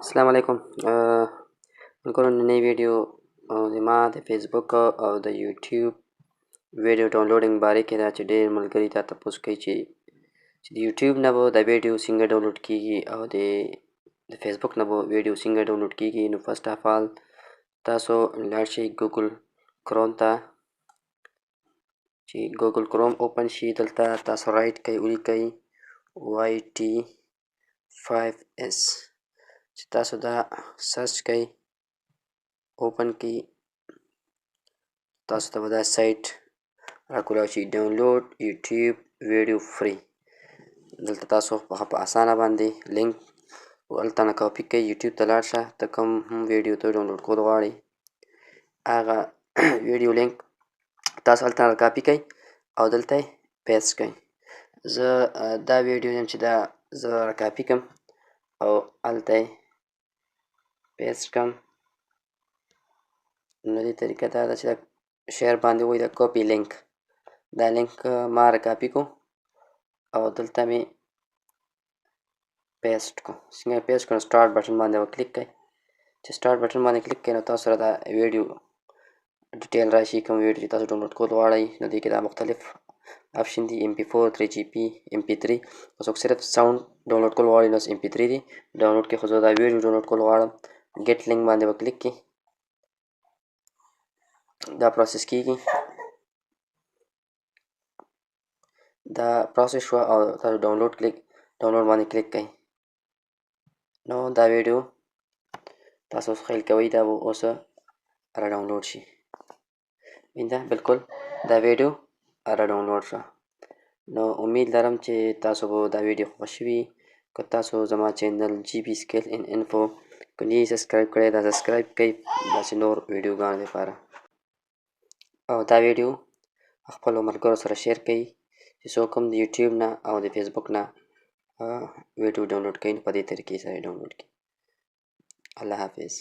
السلام علیکم. ملګرو نننۍ ویډیو زما د فیسبوک او د یوټیوب ویډیو ډاونلوډینګ باره کې ده چې ډېر ملګري تا تپوس کوي چې د یوټیوب نه به دا ویډیو څنګه ډاونلوډ کیږي او د فیسبوک نه به ویډیو څنګه ډاونلوډ کیږي. نو فرست اف آل تاسو لاړ شئ ګوګل کروم ته. چې ګوګل کروم اوپن شي دلته تاسو رایټ کوئ ولیکئ YT5S چې تاسو دا سرچ کوئ اوپن کی تاسو ته به دا سایټ راکولاو شي ډاونلوډ یوټیوب ویډیو فری. دلته تاسو په اسانه باندې لینک هلته نه کاپي کوئ، یوټیوب ته لاړ شه، ته کوم ویډیو ته ډاونلوډ کول غواړئ هغه ویډیو لینک تاسو هلته نه کاپي کوئ او دلته یې پیسټ کوئ. زه دا ویډیو یم چې دا زه راکاپي کړم او هلته یې پیسټ کړم. نو دې طریقه دا ده چې دا شیر باندې وایي دا کاپي لینک، دا لینک ما راکاپي کړو او دلته مې پیسټ کړو. څنګه پیسټ کړو سټارټ بټن باندې به کلیک کړئ. چې سټارټ بټن باندې کلیک کړئ نو تاسو سره دا ویډیو ډیټیل راشي، کوم ویډیو چې تاسو ډاونلوډ کول غواړئ. نو دې کې دا مختلف آپشن دي MP4 3GP MP3. که څوک صرف ساوند ډاونلوډ کول غواړي نو MP3 دی ډاونلوډ کې، خو زه دا ویډیو ډاونلوډ کول غواړم. ګیټ لینک باندې به کلیک کړئ، دا پروسس کیږي، دا پروسس شو او تاسو ډاونلوډ باندې کلیک کړئ. نو دا ویډیو تاسو خیال کوئ دا به اوس را ډاونلوډ شي. وینده بالکل دا ویډیو را ډاونلوډ شو. نو امید لرم چې تاسو به دا ویډیو خوښ وي. که تاسو زما چینل GB Skill in Info که نه یې سبسکرایب کړی دا سبسکرایب کړئ داسې نور ویډیوګانو لپاره. او دا ویډیو خپلو ملګرو سره شیر کړئ چې څوک هم د یوټیوب نه او د فیسبوک نه ویډیو ډاونلوډ کوي نو په دې طریقې سره یې ډاونلوډ کړي. الله حافظ.